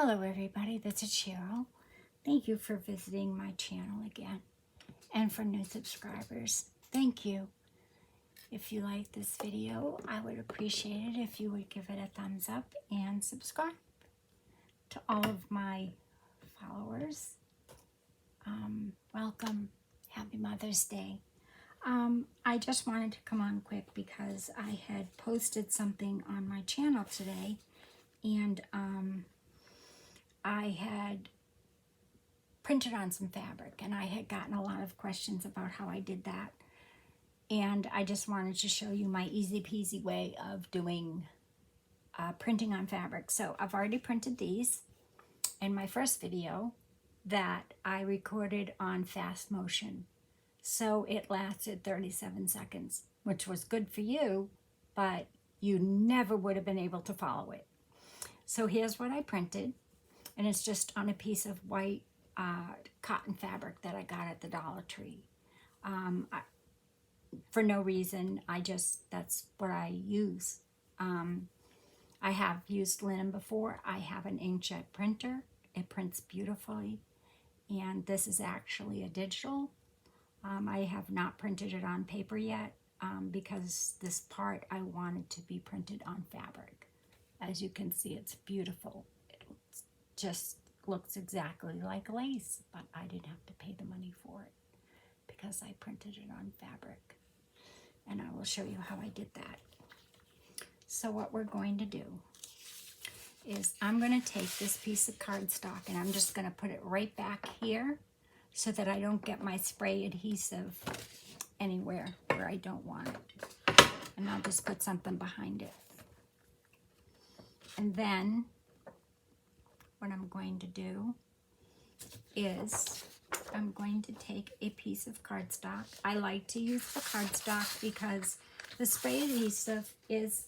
Hello everybody, this is Cheryl. Thank you for visiting my channel again. And for new subscribers, thank you. If you like this video, I would appreciate it if you would give it a thumbs up and subscribe. To all of my followers, welcome. Happy Mother's Day. I just wanted to come on quick because I had posted something on my channel today, and I had printed on some fabric, and I had gotten a lot of questions about how I did that. And I just wanted to show you my easy peasy way of doing printing on fabric. So I've already printed these in my first video that I recorded on fast motion. So it lasted 37 seconds, which was good for you, but you never would have been able to follow it. So here's what I printed. And it's just on a piece of white cotton fabric that I got at the Dollar Tree. For no reason, that's what I use. I have used linen before. I have an inkjet printer. It prints beautifully. And this is actually a digital. I have not printed it on paper yet because this part I wanted to be printed on fabric. As you can see, it's beautiful. Just looks exactly like lace, but I didn't have to pay the money for it because I printed it on fabric. And I will show you how I did that. So what we're going to do is I'm going to take this piece of cardstock and I'm just going to put it right back here so that I don't get my spray adhesive anywhere where I don't want it. And I'll just put something behind it. And then what I'm going to do is I'm going to take a piece of cardstock. I like to use the cardstock because the spray adhesive is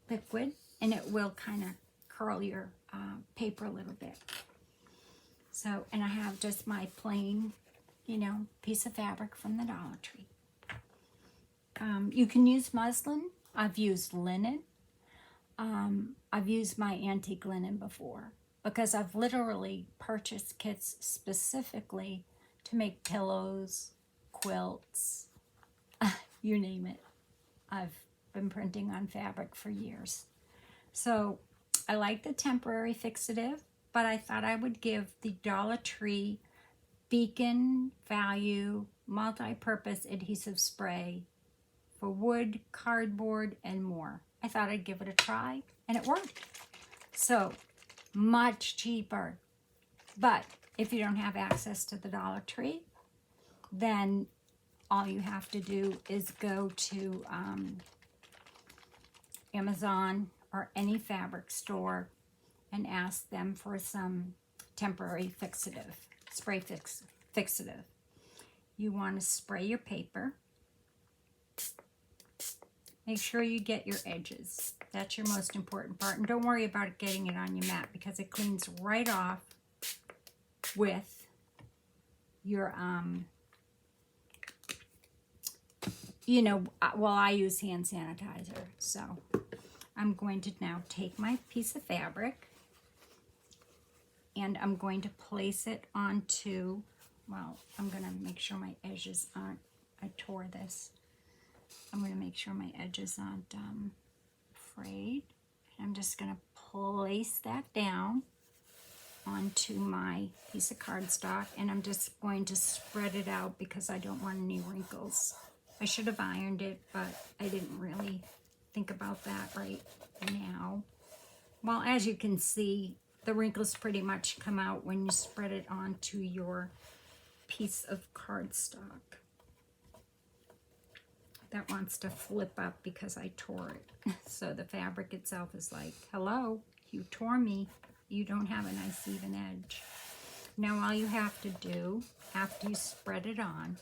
liquid and it will kind of curl your paper a little bit. So, and I have just my plain, piece of fabric from the Dollar Tree. You can use muslin. I've used linen. I've used my antique linen before, because I've literally purchased kits specifically to make pillows, quilts, you name it. I've been printing on fabric for years. So I like the temporary fixative, but I thought I would give the Dollar Tree Beacon Value Multi-Purpose Adhesive Spray for wood, cardboard, and more. I thought I'd give it a try, and it worked. So much cheaper. But if you don't have access to the Dollar Tree, then all you have to do is go to Amazon or any fabric store and ask them for some temporary fixative, spray fixative. You want to spray your paper. Make sure you get your edges. That's your most important part. And don't worry about getting it on your mat because it cleans right off with your, well, I use hand sanitizer. So I'm going to now take my piece of fabric and I'm going to place it onto, well, I'm going to make sure my edges aren't, I tore this. I'm going to make sure my edges aren't frayed. I'm just going to place that down onto my piece of cardstock, and I'm just going to spread it out because I don't want any wrinkles. I should have ironed it, but I didn't really think about that right now. Well, as you can see, the wrinkles pretty much come out when you spread it onto your piece of cardstock. That wants to flip up because I tore it. So the fabric itself is like, hello, you tore me. You don't have a nice even edge. Now all you have to do after you spread it on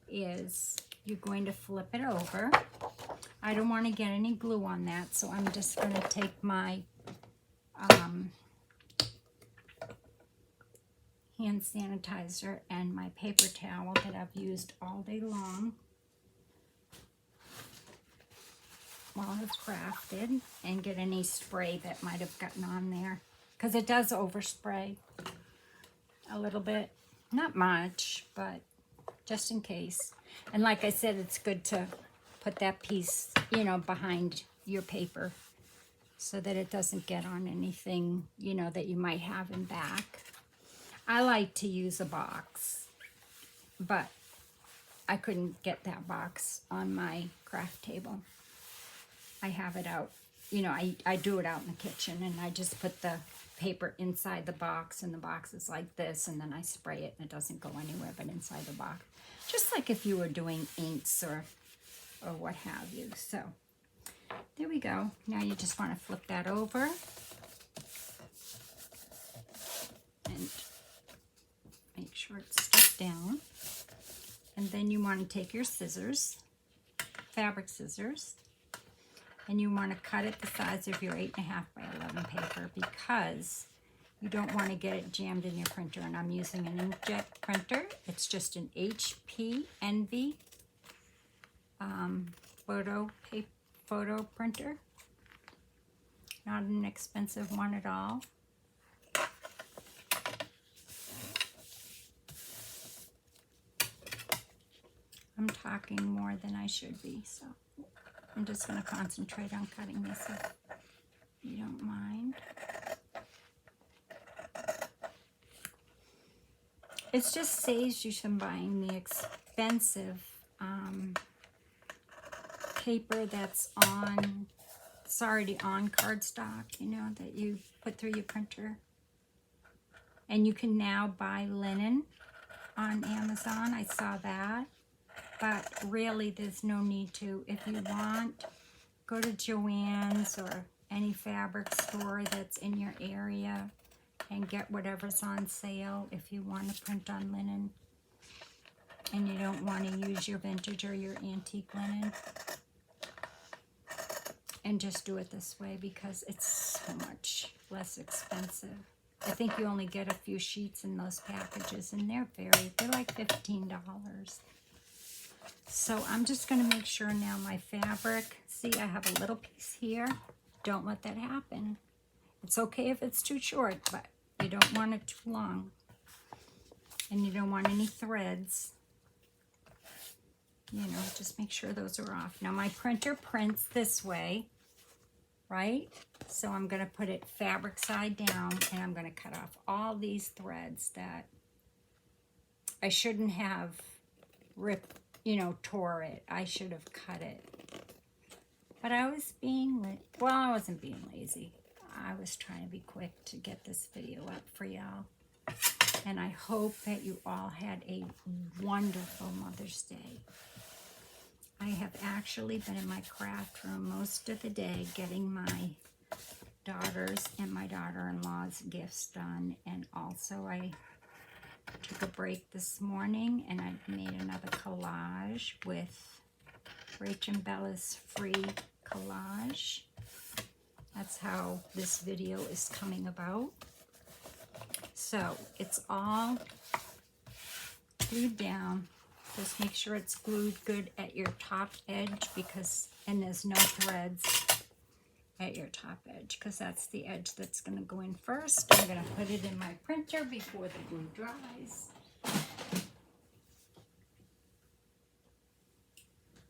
is you're going to flip it over. I don't want to get any glue on that, so I'm just going to take my hand sanitizer and my paper towel that I've used all day long while it's crafted, and get any spray that might have gotten on there. because it does overspray a little bit. Not much, but just in case. And like I said, it's good to put that piece, you know, behind your paper so that it doesn't get on anything, you know, that you might have in back. I like to use a box, but I couldn't get that box on my craft table. I have it out, you know, I do it out in the kitchen, and I just put the paper inside the box, and the box is like this, and then I spray it, and it doesn't go anywhere but inside the box. Just like if you were doing inks or what have you. So there we go. Now you just want to flip that over and make sure it's stuck down. And then you want to take your scissors, fabric scissors, and you want to cut it the size of your 8.5 by 11 paper, because you don't want to get it jammed in your printer. And I'm using an inkjet printer. It's just an HP Envy photo printer. Not an expensive one at all. I'm talking more than I should be, so I'm just going to concentrate on cutting this if you don't mind. It just saves you from buying the expensive paper that's already on cardstock, you know, that you put through your printer. And you can now buy linen on Amazon. I saw that. But really, there's no need to. If you want, go to Joann's or any fabric store that's in your area and get whatever's on sale if you want to print on linen and you don't want to use your vintage or your antique linen. And just do it this way because it's so much less expensive. I think you only get a few sheets in those packages, and they're like $15. So I'm just going to make sure now my fabric, see, I have a little piece here. Don't let that happen. It's okay if it's too short, but you don't want it too long. And you don't want any threads. You know, just make sure those are off. Now my printer prints this way, right? So I'm going to put it fabric side down, and I'm going to cut off all these threads that I shouldn't have ripped, you know, tore it. I should have cut it. But I was being, well, I wasn't being lazy. I was trying to be quick to get this video up for y'all. And I hope that you all had a wonderful Mother's Day. I have actually been in my craft room most of the day getting my daughter's and my daughter-in-law's gifts done. And also I took a break this morning and I made another collage with Rach and Bella's free collage. That's how this video is coming about. So it's all glued down. Just make sure it's glued good at your top edge and there's no threads at your top edge because that's the edge that's going to go in first. I'm going to put it in my printer before the glue dries.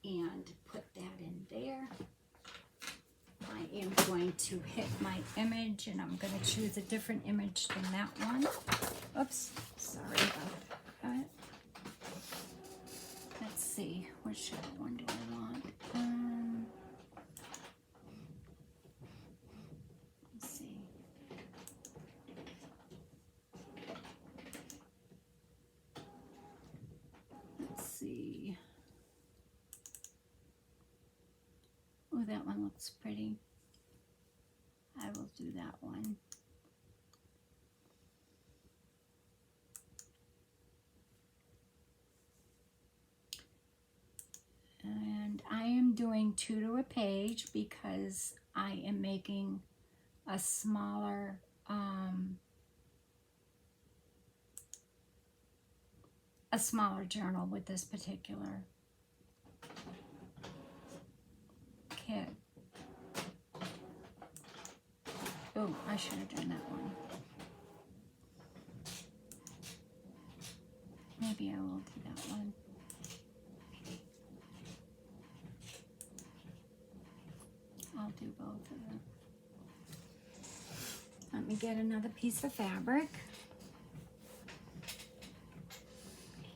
And put that in there. I am going to hit my image, and I'm going to choose a different image than that one. Oops, sorry about that. Let's see, which one do I want? Let's see. Let's see. Oh, that one looks pretty. I will do that one. And I am doing 2 to a page because I am making a smaller journal with this particular kit. Oh, I should have done that one. Maybe I will do that one. I'll do both of them. Let me get another piece of fabric.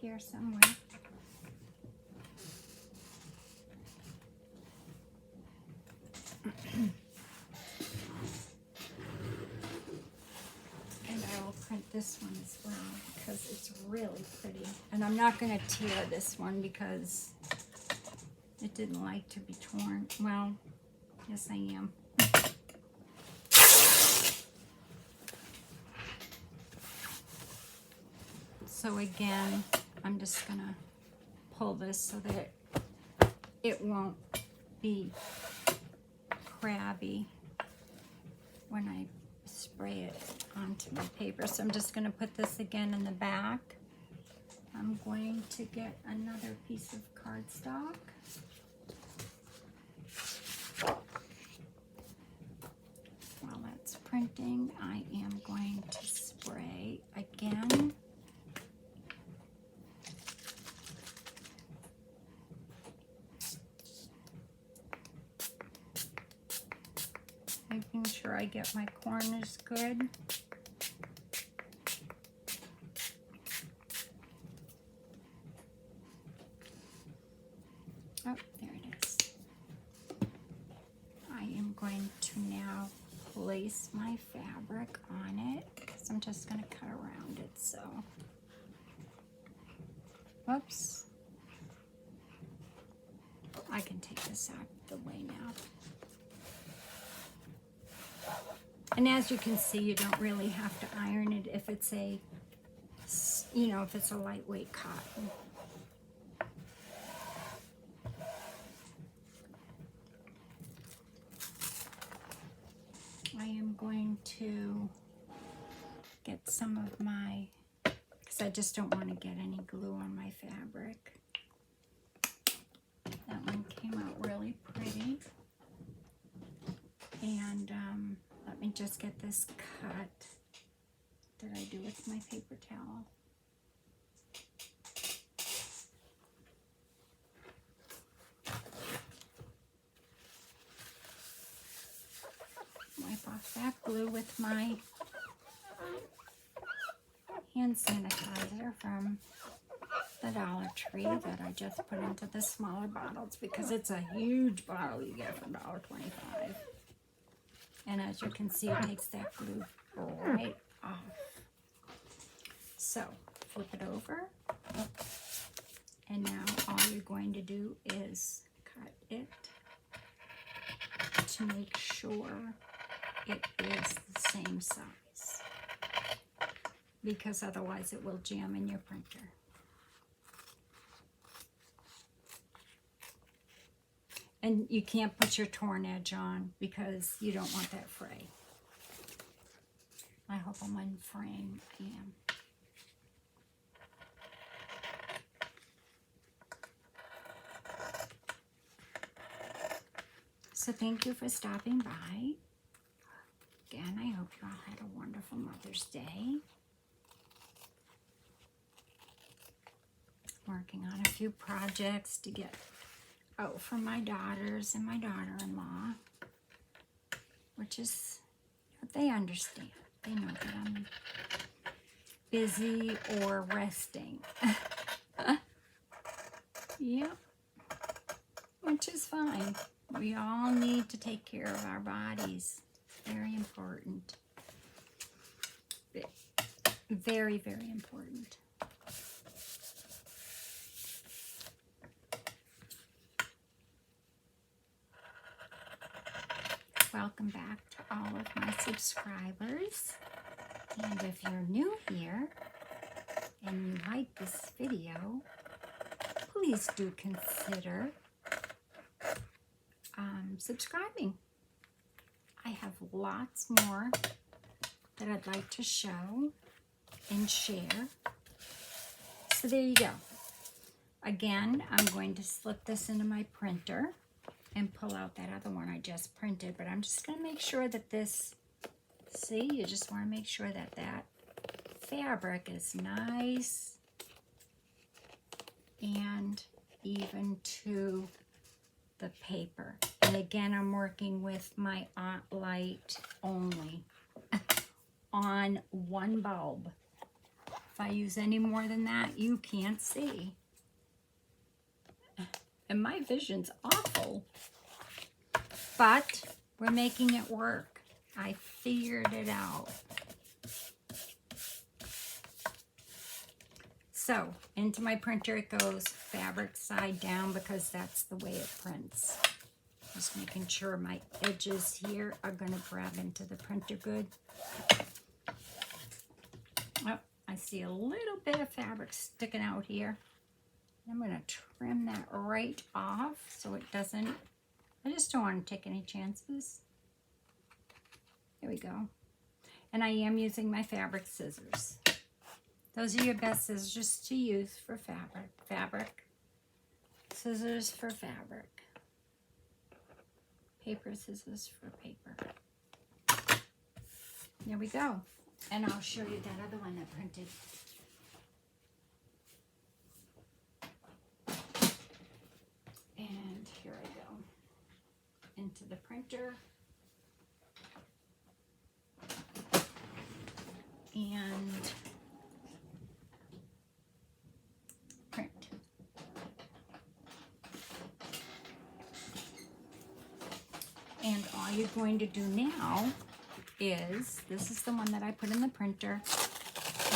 Here somewhere. And I will print this one as well because it's really pretty. And I'm not going to tear this one because it didn't like to be torn. Well, yes I am. So again, I'm just going to pull this so that it won't be crabby when I spray it onto my paper. So I'm just going to put this again in the back. I'm going to get another piece of cardstock. While that's printing, I am going to spray again. Making sure I get my corners good. Oh, there it is. I am going to now place my fabric on it because I'm just going to cut around it. So, whoops. I can take this out of the way now. And as you can see, you don't really have to iron it if it's a, you know, if it's a lightweight cotton. I am going to get some of my, because I just don't want to get any glue on my fabric. That one came out really pretty. And let me just get this cut that I do with my paper towel. Wipe off that glue with my hand sanitizer from the Dollar Tree that I just put into the smaller bottles because it's a huge bottle you get for $1.25. And as you can see, it takes that glue right off. So, flip it over. And now all you're going to do is cut it to make sure it is the same size. Because otherwise it will jam in your printer. And you can't put your torn edge on because you don't want that fray. I hope I'm in frame. I am. So thank you for stopping by. Again, I hope you all had a wonderful Mother's Day. Working on a few projects to get out for my daughters and my daughter-in-law, which is, they understand. They know that I'm busy or resting. Yep, which is fine. We all need to take care of our bodies. Very important. Very, very important. Welcome back to all of my subscribers. And if you're new here and you like this video, please do consider subscribing. I have lots more that I'd like to show and share. So there you go. Again, I'm going to slip this into my printer and pull out that other one I just printed, but I'm just going to make sure that this, see, you just want to make sure that that fabric is nice and even to the paper. And again, I'm working with my light only on one bulb. If I use any more than that, you can't see. And my vision's awful. But we're making it work. I figured it out. So, into my printer it goes, fabric side down, because that's the way it prints. Just making sure my edges here are going to grab into the printer good. Oh, I see a little bit of fabric sticking out here. I'm going to trim that right off so it doesn't, I just don't want to take any chances. There we go. And I am using my fabric scissors. Those are your best scissors to use for fabric. Fabric. Scissors for fabric. Paper scissors for paper. There we go. And I'll show you that other one I printed. And here I go. Into the printer. And print. And all you're going to do now is, this is the one that I put in the printer,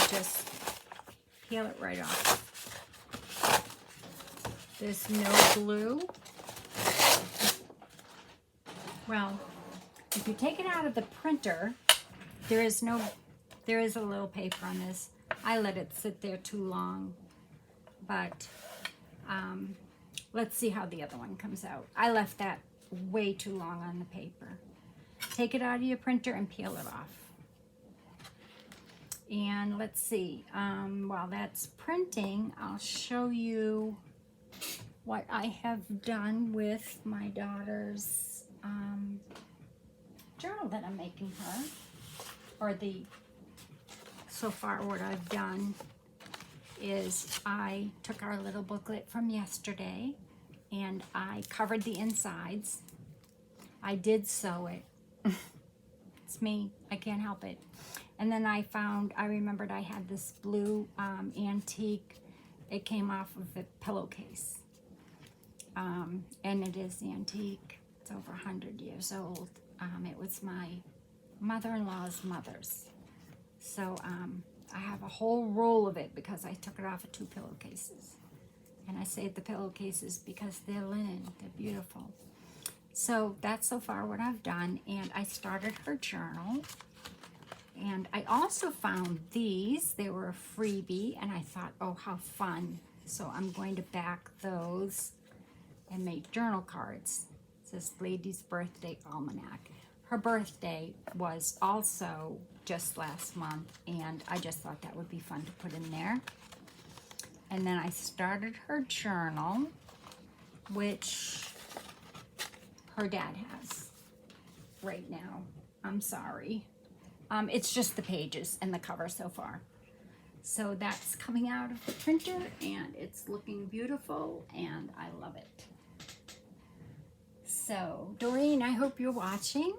just peel it right off. There's no glue. Well, if you take it out of the printer, there is a little paper on this. I let it sit there too long, but let's see how the other one comes out. I left that way too long on the paper. Take it out of your printer and peel it off. And let's see, while that's printing, I'll show you what I have done with my daughter's journal that I'm making her, or so far what I've done is I took our little booklet from yesterday and I covered the insides. I did sew it. It's me, I can't help it. And then I remembered I had this blue antique. It came off of a pillowcase. And it is antique. It's over 100 years old. It was my mother-in-law's mother's. So I have a whole roll of it because I took it off of 2 pillowcases. And I saved the pillowcases because they're linen. They're beautiful. So that's so far what I've done. And I started her journal. And I also found these. They were a freebie. And I thought, oh, how fun. So I'm going to back those and make journal cards. It says Lady's Birthday Almanac. Her birthday was also just last month, and I just thought that would be fun to put in there. And then I started her journal, which her dad has right now. I'm sorry. It's just the pages and the cover so far. So that's coming out of the printer, and it's looking beautiful, and I love it. So, Doreen, I hope you're watching.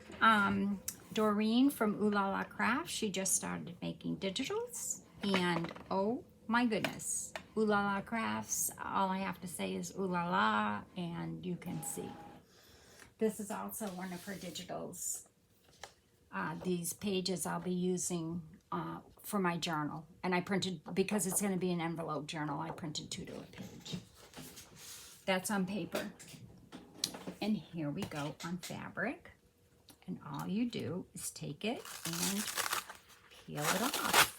Doreen from Ooh La La Crafts, she just started making digitals, and oh my goodness, Ooh La La Crafts, all I have to say is ooh la la, and you can see. This is also one of her digitals. These pages I'll be using for my journal, and I printed, because it's going to be an envelope journal, I printed 2 to a page. That's on paper. And here we go on fabric. And all you do is take it and peel it off.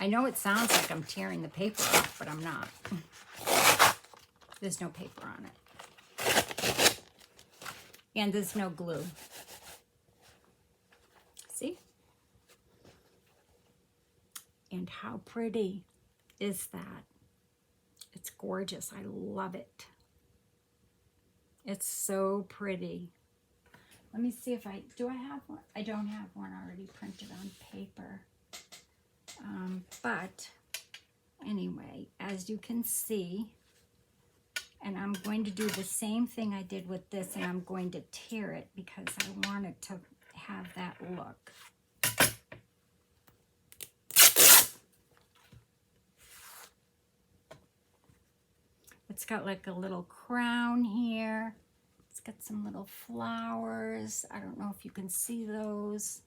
I know it sounds like I'm tearing the paper off, but I'm not. There's no paper on it. And there's no glue. See? And how pretty is that? It's gorgeous. I love it. It's so pretty. Let me see if do I have one? I don't have one already printed on paper. But anyway, as you can see, and I'm going to do the same thing I did with this, and I'm going to tear it because I want it to have that look. It's got like a little crown here. It's got some little flowers. I don't know if you can see those.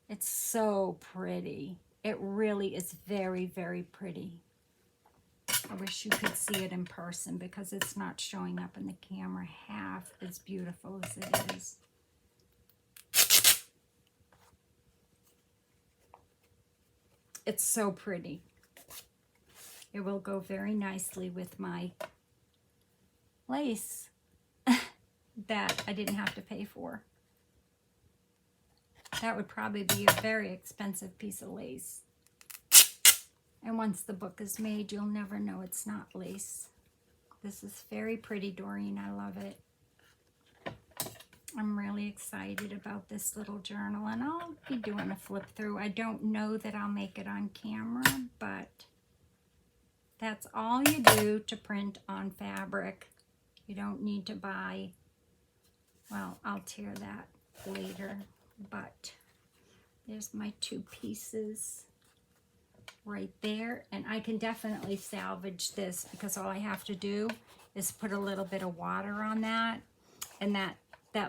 It's so pretty. It really is very, very pretty. I wish you could see it in person because it's not showing up in the camera half as beautiful as it is. It's so pretty. It will go very nicely with my lace that I didn't have to pay for. That would probably be a very expensive piece of lace. And once the book is made, you'll never know it's not lace. This is very pretty, Doreen. I love it. I'm really excited about this little journal, and I'll be doing a flip through. I don't know that I'll make it on camera, but that's all you do to print on fabric. You don't need to buy, well, I'll tear that later, but there's my 2 pieces right there. And I can definitely salvage this because all I have to do is put a little bit of water on that, and that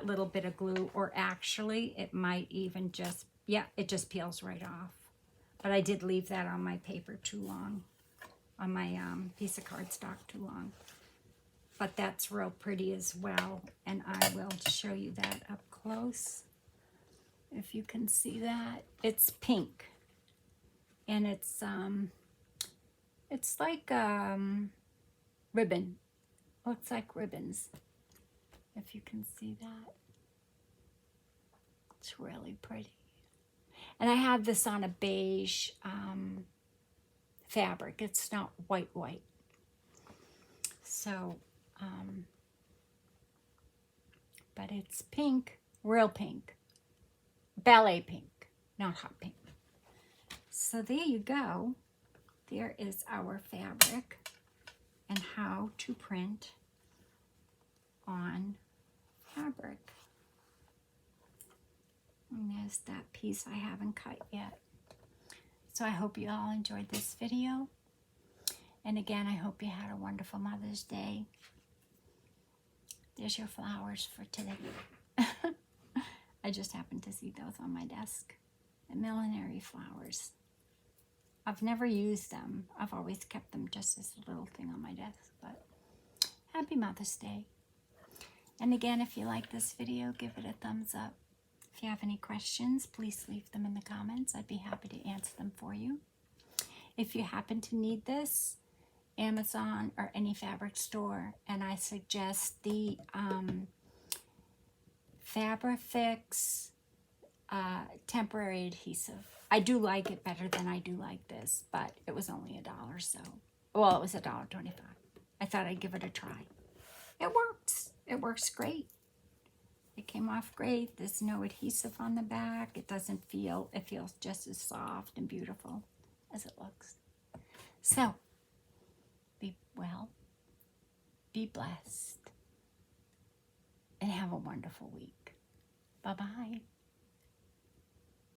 little bit of glue, or actually it might even just, yeah, it just peels right off. But I did leave that on my paper too long, on my piece of cardstock too long. But that's real pretty as well, and I will show you that up close if you can see that. It's pink, and it's like ribbon. Looks like ribbons, if you can see that. It's really pretty. And I have this on a beige fabric. It's not white. So, but it's pink, real pink, ballet pink, not hot pink. So there you go. There is our fabric and how to print on fabric. And there's that piece I haven't cut yet. So I hope you all enjoyed this video. And again, I hope you had a wonderful Mother's Day. There's your flowers for today. I just happened to see those on my desk. The millinery flowers. I've never used them. I've always kept them just as a little thing on my desk. But happy Mother's Day. And again, if you like this video, give it a thumbs up. If you have any questions, please leave them in the comments. I'd be happy to answer them for you. If you happen to need this, Amazon or any fabric store, and I suggest the Fabrifix temporary adhesive. I do like it better than I do like this, but it was only $1, so, well, it was $1.25. I thought I'd give it a try. It works. It works great. It came off great. There's no adhesive on the back. It doesn't feel, it feels just as soft and beautiful as it looks. So, be well, be blessed, and have a wonderful week. Bye-bye.